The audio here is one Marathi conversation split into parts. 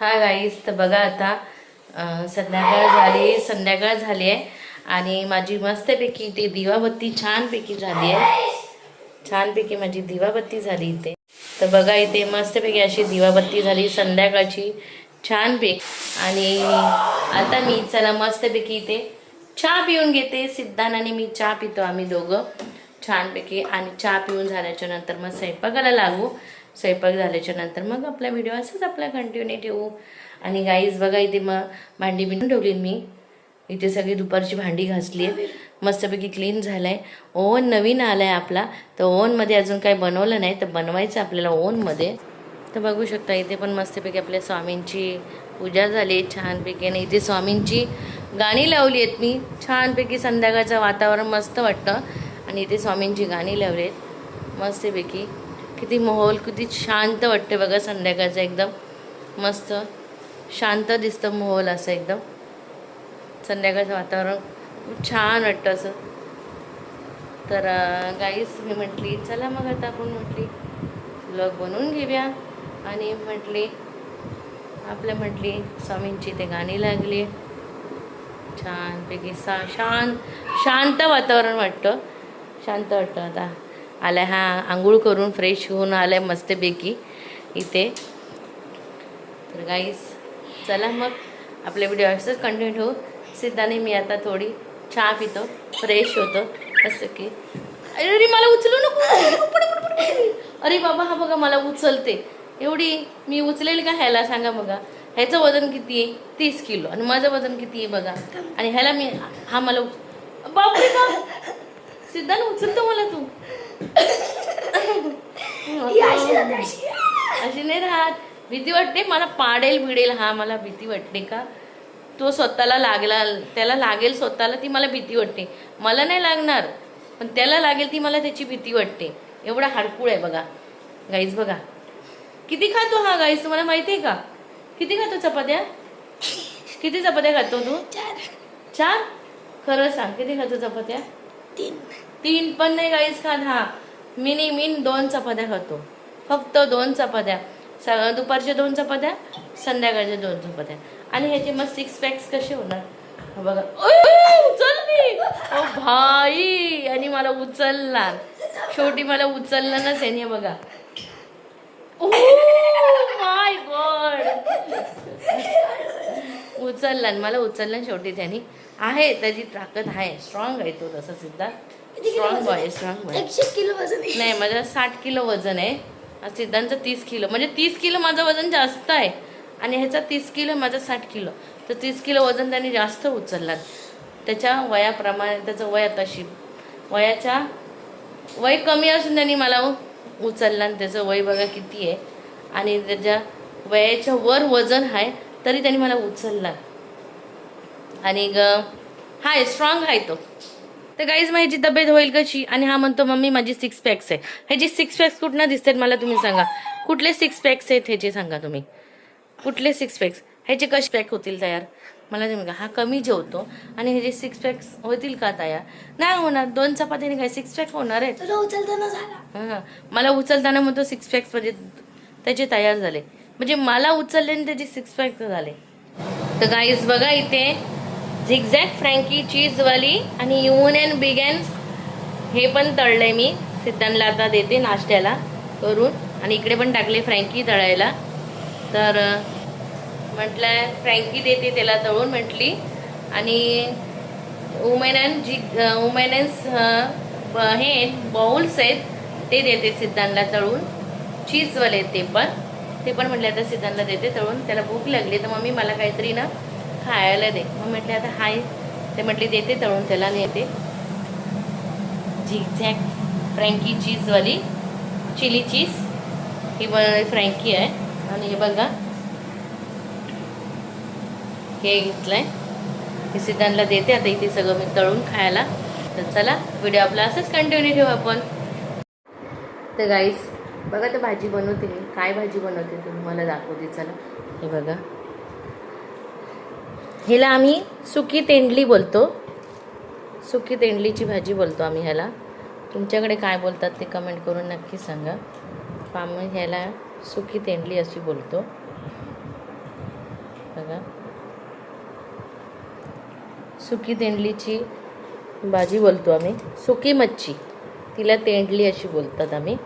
हा गाईस, तर बघा आता संध्याकाळ झाली आहे आणि माझी मस्तपैकी इथे दिवाबत्ती छानपैकी झाली आहे. छानपैकी माझी दिवाबत्ती झाली इथे. तर बघा इथे मस्तपैकी अशी दिवाबत्ती झाली संध्याकाळची छानपैकी. आणि आता मी चला मस्तपैकी इथे चहा पिऊन घेते. सिद्धांत आणि मी चहा पितो आम्ही दोघं छानपैकी. आणि चहा पिऊन झाल्याच्या नंतर मग स्वयंपाकाला लागू. स्वयंपाक झाल्याच्या नंतर मग आपला व्हिडिओ असंच आपला कंटिन्यू ठेवू. आणि गाईज बघा इथे मग भांडी बिंडून ठेवली मी. इथे सगळी दुपारची भांडी घासली आहे, मस्तपैकी क्लीन झालं आहे. ओव्हन नवीन आला आहे आपला, तर ओव्हनमध्ये अजून काही बनवलं नाही, तर बनवायचं आपल्याला ओव्हनमध्ये. तर बघू शकता इथे पण मस्तपैकी आपल्या स्वामींची पूजा झाली छानपैकी. आणि इथे स्वामींची गाणी लावली आहेत मी छानपैकी. संध्याकाळचं वातावरण मस्त वाटतं आणि इथे स्वामींची गाणी लावली आहेत मस्तपैकी. किती माहोल किती शांत वाटते बघा संध्याकाळचं. एकदम मस्त शांत दिसतं माहोल असं. एकदम संध्याकाळचं वातावरण खूप छान वाटतं असं. तर गाईस मी म्हटली चला मग आता आपण म्हटली ब्लॉग बनवून घेऊया. आणि म्हटली स्वामींची ते गाणी लागली छानपैकी. शांत वातावरण वाटतं, शांत वाटतं. आता आलं हा आंघोळ करून फ्रेश होऊन आलं आहे मस्तपैकी इथे. तर गाईस चला मग आपल्या व्हिडिओ असंच कंटिन्यू ठेवू. सिद्धाने मी आता थोडी चहा पितो, फ्रेश होतो असं की. अरे मला उचलू नको. अरे बाबा हा बघा मला उचलते एवढी. मी उचलेल का ह्याला सांगा बघा. ह्याचं वजन किती आहे? 30 किलो. आणि माझं वजन किती आहे बघा. आणि ह्याला मी हा मला बापरे का सिद्धांत उचलतो मला. तू अशी नाही राहत. भीती वाटते मला, पाडेल भिडेल हा. मला भीती वाटते का तो स्वतःला लागला, त्याला लागेल स्वतःला ती मला भीती वाटते. मला नाही लागणार पण त्याला लागेल ती मला त्याची भीती वाटते. एवढा हाडकूळ आहे बघा गाईस. बघा किती खातो हा गाईस, तुम्हाला माहिती आहे का? किती खातो चपात्या? किती चपात्या खातो तू? 4. खरं सांग किती खातो चपात्या? 3 पण नाही गाईस खात हा. मीन 2 चपात्या खातो, फक्त 2 चपात्या. दुपारच्या 2 चपात्या, संध्याकाळच्या 2 चपात्या. आणि ह्याचे मग 6 पॅक्स कसे होणार बघा. उचलली ओ भाई. आणि मला उचलला शेवटी, मला उचललं ना त्याने बघा. माय गॉड उचलला मला, उचलला शेवटी त्याने. आहे त्याची ताकद आहे, स्ट्रॉंग आहे तो तसा सुद्धा. Strong boy. 100 किलो वजन नाही माझं 60 किलो वजन आहे. सिद्धांचं 30 किलो. म्हणजे 30 किलो माझं वजन जास्त आहे आणि ह्याचा 30 किलो, माझा 60 किलो. तर 30 किलो वजन त्याने जास्त उचलला. त्याच्या वयाप्रमाणे त्याचं वय तशी वय कमी असून त्यांनी मला उचलला. आणि त्याचं वय बघा किती आहे. आणि त्याच्या वयाच्या वर वजन आहे तरी त्यांनी मला उचलला. आणि हाय स्ट्रॉंग आहे तो. तर गाईज मग ह्याची तब्येत होईल कशी? आणि हा म्हणतो मम्मी माझी 6 पॅक्स आहे. ह्याची 6 पॅक्स कुठनं दिसतात मला तुम्ही सांगा. कुठले 6 पॅक्स आहेत ह्याचे सांगा तुम्ही. कुठले 6 पॅक्स? ह्याचे कसे पॅक होतील तयार मला तुम्ही का. हा कमी जेवतो आणि ह्याचे 6 पॅक्स होतील का तयार? नाही होणार. 2 चपातीने काय 6 पॅक होणार आहे? हां मला उचलताना मग तो 6 पॅक्स म्हणजे त्याचे तयार झाले. म्हणजे मला उचलले आणि त्याचे 6 पॅक्स झाले. तर गाईज बघा इथे झिगझॅग फ्रँकी चीजवाली आणि युनियन बिगॅन्स हे पण तळलंय मी. सिद्धांतला आता देते नाश्त्याला करून. आणि इकडे पण टाकले फ्रँकी तळायला. तर म्हटलं फ्रँकी देते त्याला तळून म्हटली. आणि उमेनन्स हे बाउल्स आहेत ते देते सिद्धांतला तळून. चीजवाले ते पण म्हटले आता सिद्धांतला देते तळून. त्याला भूक लागली तर मम्मी मला काहीतरी ना खायला दे. मग म्हटले आता हाय ते म्हटली देते तळून त्याला. नेते झिगझॅग फ्रँकी चीजवाली चिली चीज ही फ्रँकी आहे. आणि हे बघा हे घेतलंय हे सिद्धांतला देते आता इथे सगळं मी तळून खायला. तर चला व्हिडिओ आपला असंच कंटिन्यू ठेवू आपण. तर गाईस बघा तर भाजी बनवते मी. काय भाजी बनवते तुम्हाला दाखवते चला. हे बघा ह्याला आम्ही सुकी तेंडली बोलतो. सुकी तेंडलीची भाजी बोलतो आम्ही ह्याला. तुमच्याकडे काय बोलतात ते कमेंट करून नक्की सांगा. आम्ही ह्याला सुकी तेंडली अशी बोलतो. बघा, सुकी तेंडलीची भाजी बोलतो आम्ही, सुकी मच्छी, तिला तेंडली अशी बोलतात आम्ही.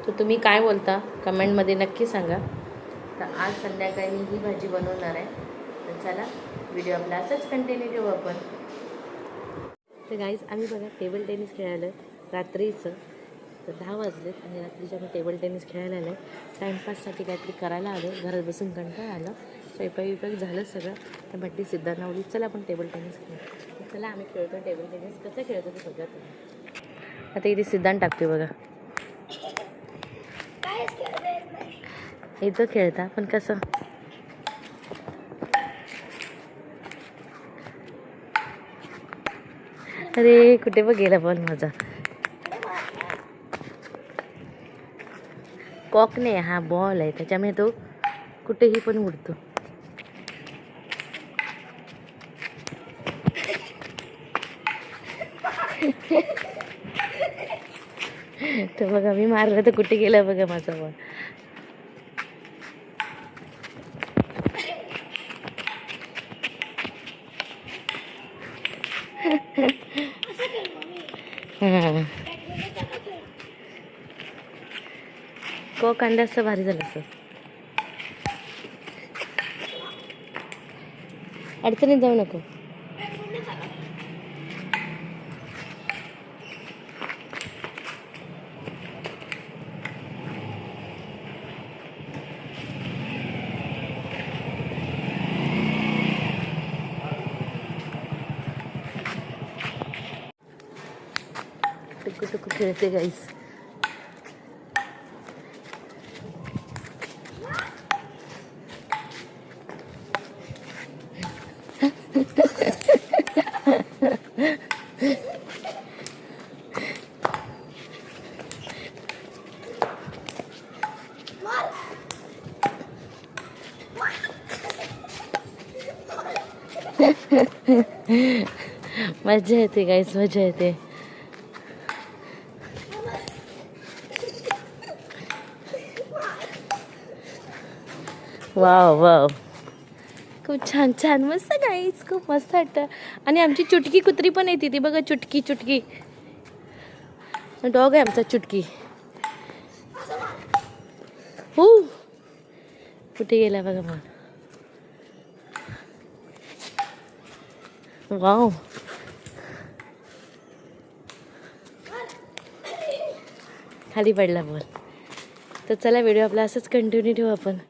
तर तुम्ही काय बोलता कमेंटमध्ये नक्की सांगा. तर आज संध्याकाळी मी ही भाजी बनवणार आहे. तर चला व्हिडिओ आपला असंच कंटिन्यू ठेवू आपण. तर गाईज आम्ही बघा टेबल टेनिस खेळायला रात्रीचं, तर 10 वाजलेत आणि रात्रीच्या आम्ही टेबल टेनिस खेळायला आलो. टाईमपाससाठी काहीतरी करायला आलो, घरात बसून कंटाळा आलं, स्वयंपाक झालं सगळं. तर म्हटली सिद्धांना बोलली चला आपण टेबल टेनिस खेळू. चला आम्ही खेळतो टेबल टेनिस. कसं खेळतो ते बघा तुम्ही. आता इथे सिद्धांत टाकते बघा, इथं खेळता पण कसं. अरे कुठे बघ गेला बॉल माझा. कॉक नाही, हा बॉल आहे, त्याच्यामुळे तो कुठेही पण उडतो. तर बघा मी मारलं तर कुठे गेला बघा माझा बॉल. कॉक आणलं असं भारी झालं असं. अडचणीत जाऊ नको. टुकू टुकू खेळते गाईस. मजा येते गाईस, मजा येते. वाव वाव, खूप छान छान, मस्त गाईस, खूप मस्त वाटतं. आणि आमची चुटकी कुत्री पण येते, ती बघा चुटकी चुटकी. डॉग आहे आमचा चुटकी. हो कुठे गेला बघा मग. वाव, खाली पडला बॉल. तर चला व्हिडिओ आपला असंच कंटिन्यू ठेवू आपण.